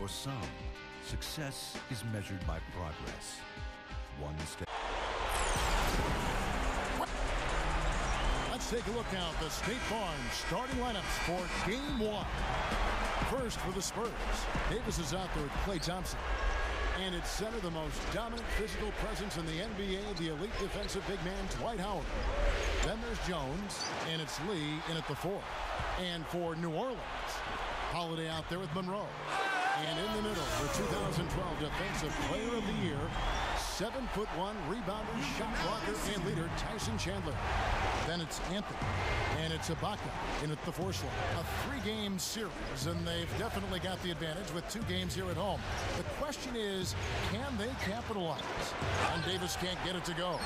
For some, success is measured by progress. One step. Let's take a look now at the State Farm starting lineups for Game 1. First for the Spurs, Davis is out there with Klay Thompson. And at center, the most dominant physical presence in the NBA, the elite defensive big man, Dwight Howard. Then there's Jones, and it's Lee in at the 4. And for New Orleans, Holiday out there with Monroe. And in the middle, the 2012 Defensive Player of the Year, 7'1" rebounder, shot blocker, and leader, Tyson Chandler. Then it's Anthony, and it's Ibaka in at the 4 slot. A 3-game series, and they've definitely got the advantage with 2 games here at home. The question is, can they capitalize? And Davis can't get it to go.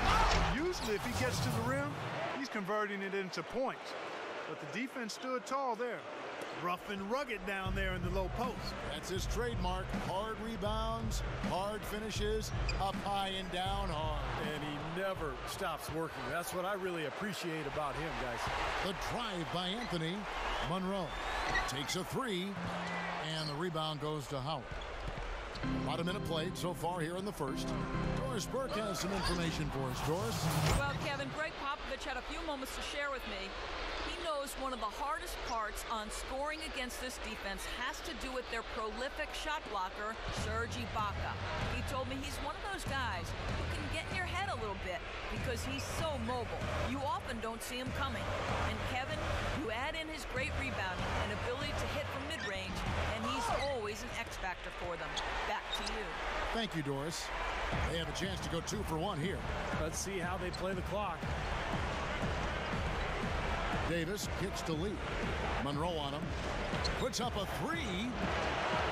Usually, if he gets to the rim, he's converting it into points. But the defense stood tall there. Rough and rugged down there in the low post. That's his trademark. Hard rebounds, hard finishes, up high and down hard. And he never stops working. That's what I really appreciate about him, guys. The drive by Anthony. Monroe takes a 3, and the rebound goes to Howard. About a minute played so far here in the first. Doris Burke has some information for us. Doris? Well, Kevin, Greg Popovich had a few moments to share with me. He knows one of the hardest parts on scoring against this defense has to do with their prolific shot blocker, Serge Ibaka. He told me he's one of those guys who can get in your head a little bit because he's so mobile. You often don't see him coming. And Kevin, you add in his great rebounding and ability to hit from mid-range, and he's always an X factor for them. Back to you. Thank you, Doris. They have a chance to go 2 for 1 here. Let's see how they play the clock. Davis kicks to Lee. Monroe on him. Puts up a 3.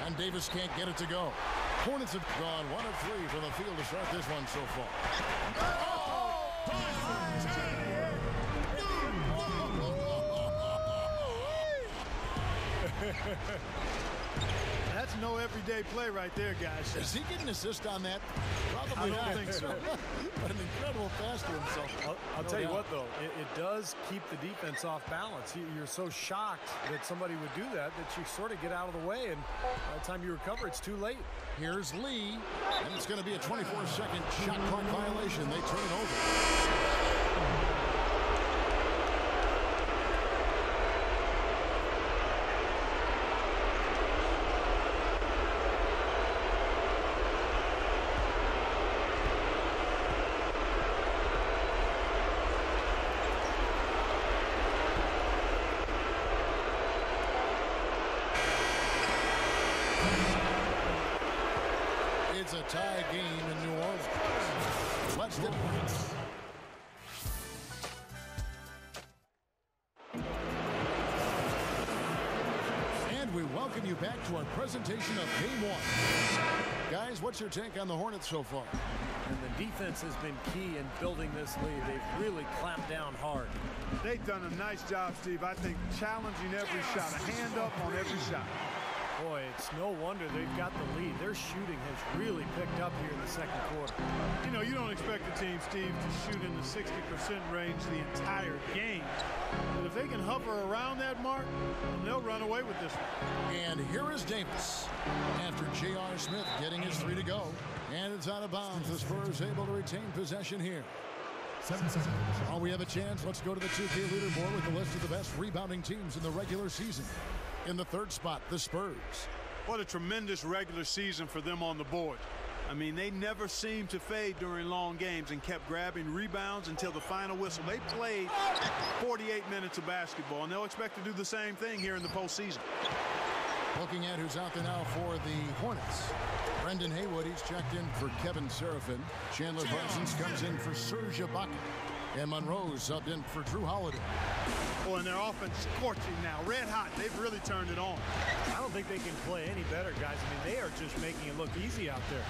And Davis can't get it to go. Hornets have gone 1 of 3 from the field to start this one so far. That's no everyday play right there, guys. Is he getting an assist on that? Probably not. I don't think so. But an incredible pass to himself. I'll tell you what, though. It does keep the defense off balance. You're so shocked that somebody would do that you sort of get out of the way, and by the time you recover, it's too late. Here's Lee, and it's going to be a 24-second shot clock violation. They turn it over. It's a tie game in New Orleans. Let's do it. And we welcome you back to our presentation of Game 1. Guys, what's your take on the Hornets so far? And the defense has been key in building this lead. They've really clamped down hard. They've done a nice job, Steve. I think challenging every shot, a hand up on every shot. Boy, it's no wonder they've got the lead. Their shooting has really picked up here in the second quarter. You know, you don't expect a team, Steve, to shoot in the 60% range the entire game. But if they can hover around that mark, they'll run away with this one. And here is Davis after J.R. Smith getting his 3 to go. And it's out of bounds. The Spurs able to retain possession here. 7 seconds. While we have a chance, let's go to the 2K leaderboard with the list of the best rebounding teams in the regular season. In the 3rd spot, the Spurs. What a tremendous regular season for them on the board. I mean, they never seemed to fade during long games and kept grabbing rebounds until the final whistle. They played 48 minutes of basketball, and they'll expect to do the same thing here in the postseason. Looking at who's out there now for the Hornets. Brendan Haywood, he's checked in for Kevin Serafin. Chandler Parsons comes in for Serge Ibaka. And Monroe subbed in for Drew Holiday. Oh, and their offense scorching now. Red hot. They've really turned it on. I don't think they can play any better, guys. I mean, they are just making it look easy out there.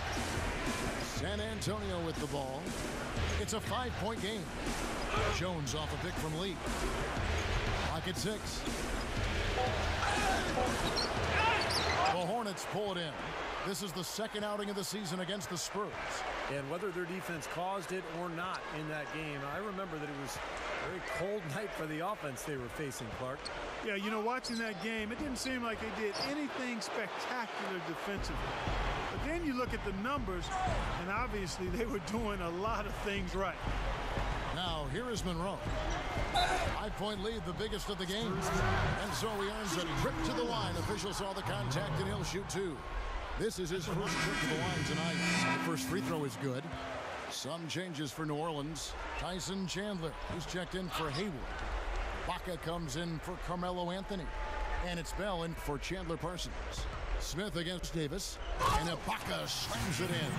San Antonio with the ball. It's a 5-point game. Jones off a pick from Lee. Clock at 6. The Hornets pull it in. This is the second outing of the season against the Spurs. And whether their defense caused it or not in that game, I remember that it was a very cold night for the offense they were facing, Clark. Yeah, you know, watching that game, it didn't seem like they did anything spectacular defensively. But then you look at the numbers, and obviously they were doing a lot of things right. Now, here is Monroe. 5-point lead, the biggest of the game. And so he earns a trip to the line. Officials saw the contact, and he'll shoot two. This is his first trip to the line tonight. The first free throw is good. Some changes for New Orleans. Tyson Chandler, he's checked in for Hayward. Baca comes in for Carmelo Anthony. And it's Bell in for Chandler Parsons. Smith against Davis. And Ibaka slams it in.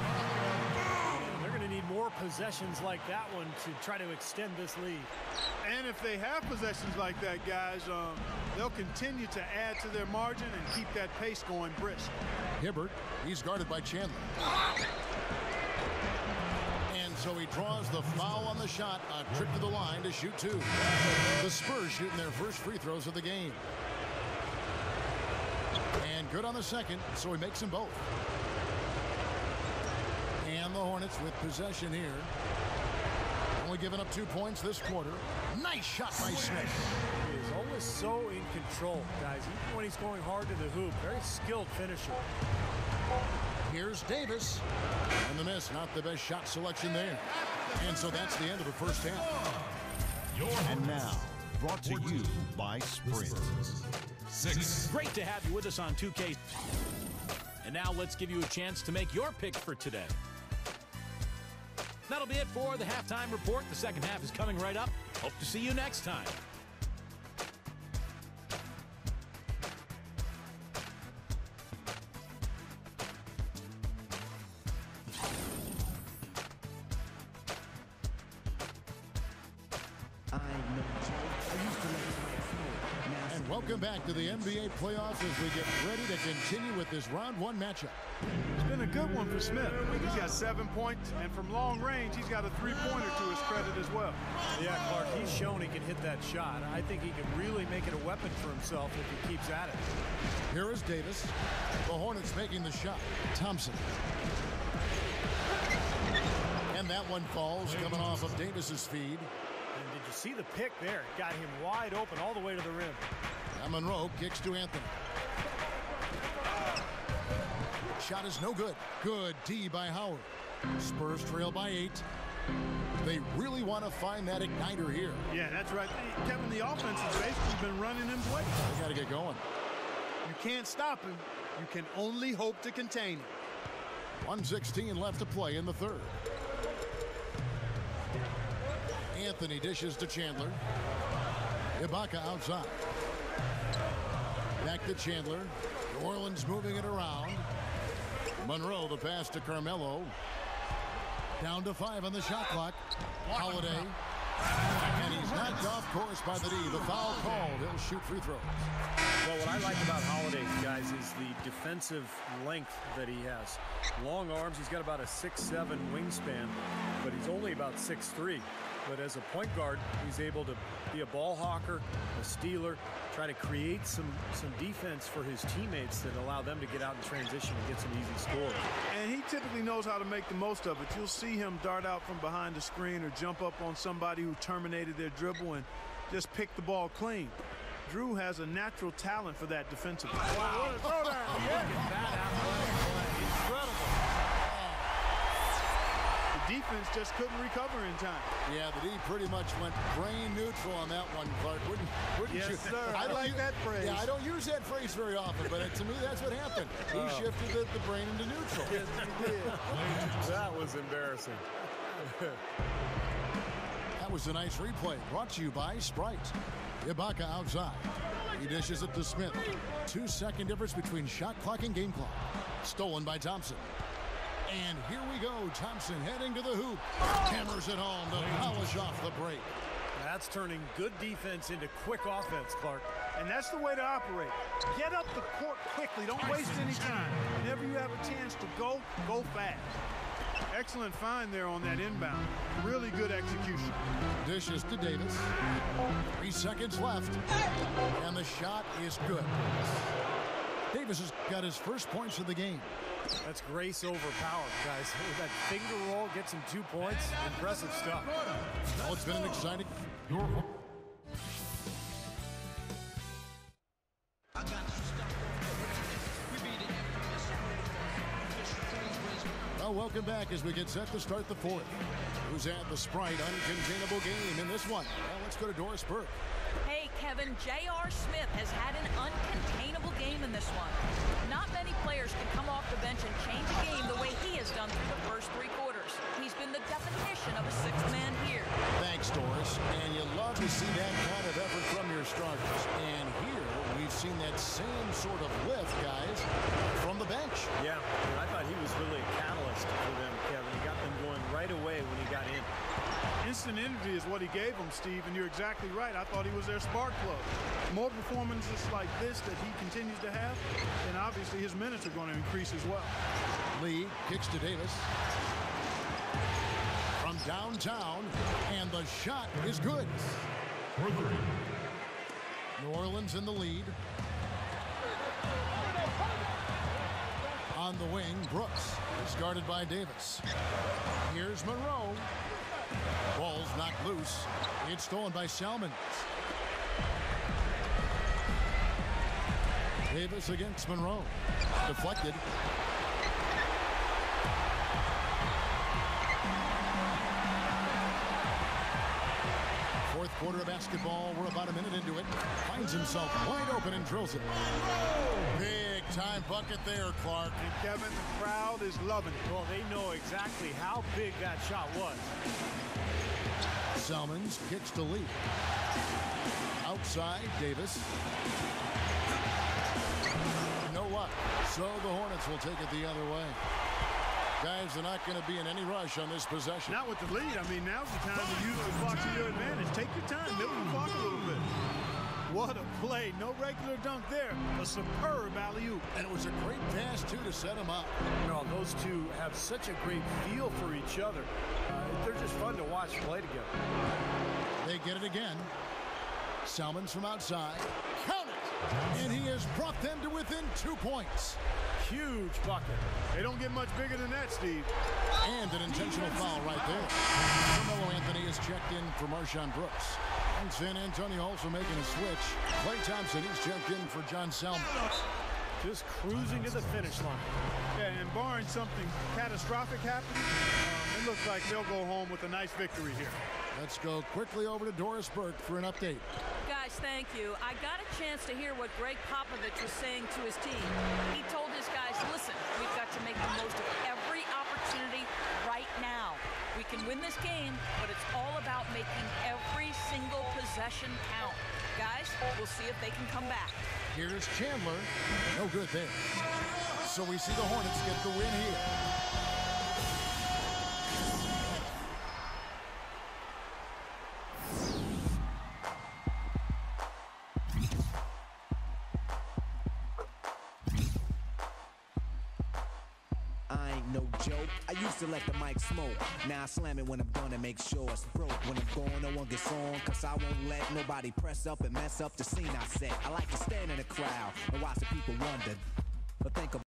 They're going to need more possessions like that one to try to extend this lead. And if they have possessions like that, guys, they'll continue to add to their margin and keep that pace going brisk. Hibbert, he's guarded by Chandler. And so he draws the foul on the shot. A trip to the line to shoot two. The Spurs shooting their first free throws of the game. And good on the second, so he makes them both. And the Hornets with possession here. Only giving up 2 points this quarter. Nice shot by Smith. He's always so in control, guys. Even when he's going hard to the hoop, very skilled finisher. Here's Davis. And the miss, not the best shot selection there. And so that's the end of the first half. And now, brought to you by Sprint. 6. Great to have you with us on 2K. And now let's give you a chance to make your pick for today. That'll be it for the halftime report. The second half is coming right up. Hope to see you next time. And welcome back to the NBA playoffs as we get ready to continue with this round one matchup. It's been a good one for Smith. He's got 7 points, and from long range, he's got a three-pointer to his credit as well. Yeah, Clark, he's shown he can hit that shot. I think he can really make it a weapon for himself if he keeps at it. Here is Davis. The Hornets making the shot. Thompson. And that one falls, coming off of Davis's feed. And did you see the pick there? It got him wide open all the way to the rim. Now Monroe kicks to Anthony. Shot is no good. Good D by Howard. Spurs trail by 8. They really want to find that igniter here. Yeah, that's right. Kevin, the offense has basically been running in place. They got to get going. You can't stop him. You can only hope to contain him. 1:16 left to play in the third. Anthony dishes to Chandler. Ibaka outside. Back to Chandler. New Orleans moving it around. Monroe, the pass to Carmelo. Down to 5 on the shot clock. Holiday. And he's knocked off course by the D. The foul called. He'll shoot free throws. Well, what I like about Holiday, guys, is the defensive length that he has. Long arms. He's got about a 6'7" wingspan, but he's only about 6'3". But as a point guard, he's able to be a ball hawker, a stealer, try to create some defense for his teammates that allow them to get out in transition and get some easy scores. And he typically knows how to make the most of it. You'll see him dart out from behind the screen or jump up on somebody who terminated their dribble and just pick the ball clean. Drew has a natural talent for that defensively. Wow, what a throwdown. Yeah. Incredible. The defense just couldn't recover in time. Yeah, the D pretty much went brain neutral on that one, Clark. Wouldn't yes, you? Sir. I like that phrase. Yeah, I don't use that phrase very often, but to me, that's what happened. He shifted the brain into neutral. Yes, he did. That was embarrassing. That was a nice replay, brought to you by Sprite. Ibaka outside. He dishes it to Smith. 2-second difference between shot clock and game clock. Stolen by Thompson. And here we go. Thompson heading to the hoop. Hammers it home to polish off the break. That's turning good defense into quick offense, Clark. And that's the way to operate. Get up the court quickly. Don't waste any time. Whenever you have a chance to go fast. Excellent find there on that inbound. Really good execution. Dishes to Davis. 3 seconds left. And the shot is good. Davis has got his first points of the game. That's grace over power, guys. That finger roll gets him 2 points. Impressive stuff. Well, it's been an exciting... Well, welcome back as we get set to start the fourth. Who's had the Sprite uncontainable game in this one? Well, let's go to Doris Burke. Hey, Kevin, J.R. Smith has had an uncontainable game in this one. Not many players can come off the bench and change a game the way he has done through the first 3 quarters. He's been the definition of a sixth man here. Thanks, Doris. And you love to see that kind of effort from your starters. And here, we've seen that same sort of lift, guys, from the bench. Yeah, and I thought he was really a catalyst for them, Kevin. He got them going right away when he got in. Instant energy is what he gave them, Steve, and you're exactly right. I thought he was their spark plug. More performances like this that he continues to have, then obviously his minutes are going to increase as well. Lee kicks to Davis. From downtown, and the shot is good. New Orleans in the lead. On the wing, Brooks is guarded by Davis. Here's Monroe. Ball's knocked loose. It's stolen by Salmons. Davis against Monroe. Deflected. Fourth quarter of basketball. We're about a minute into it. Finds himself wide open and drills it. Big time bucket there, Clark. And Kevin, the crowd is loving it. Well, they know exactly how big that shot was. Salmons kicks to Lee. Outside, Davis. No luck. So the Hornets will take it the other way. Guys, they're not going to be in any rush on this possession. Not with the lead. I mean, now's the time to use the clock to your advantage. Take your time. Milk the clock a little bit. What a play. No regular dunk there. A superb alley-oop. And it was a great pass, too, to set him up. No, those two have such a great feel for each other. They're just fun to watch play together. They get it again. Salmons from outside. Count it! And he has brought them to within 2 points. Huge bucket. They don't get much bigger than that, Steve. And an intentional foul right there. Carmelo Anthony is checked in for Marshawn Brooks. And San Antonio also making a switch. Klay Thompson is checked in for John Salmons. Just cruising to the finish line. Yeah, and barring something catastrophic happening, it looks like they'll go home with a nice victory here. Let's go quickly over to Doris Burke for an update. Guys, thank you. I got a chance to hear what Greg Popovich was saying to his team. He told his guys, listen, we've got to make the most of every opportunity right now. We can win this game, but it's all about making every single possession count. Guys, we'll see if they can come back. Here's Chandler. No good there. So we see the Hornets get the win here. I ain't no joke. I used to let the mic smoke. Now I slam it when I'm done and make sure it's broke. When I'm gone, no one gets on, cause I won't let nobody press up and mess up the scene I set. I like to stand in the crowd and watch the people wonder. But think about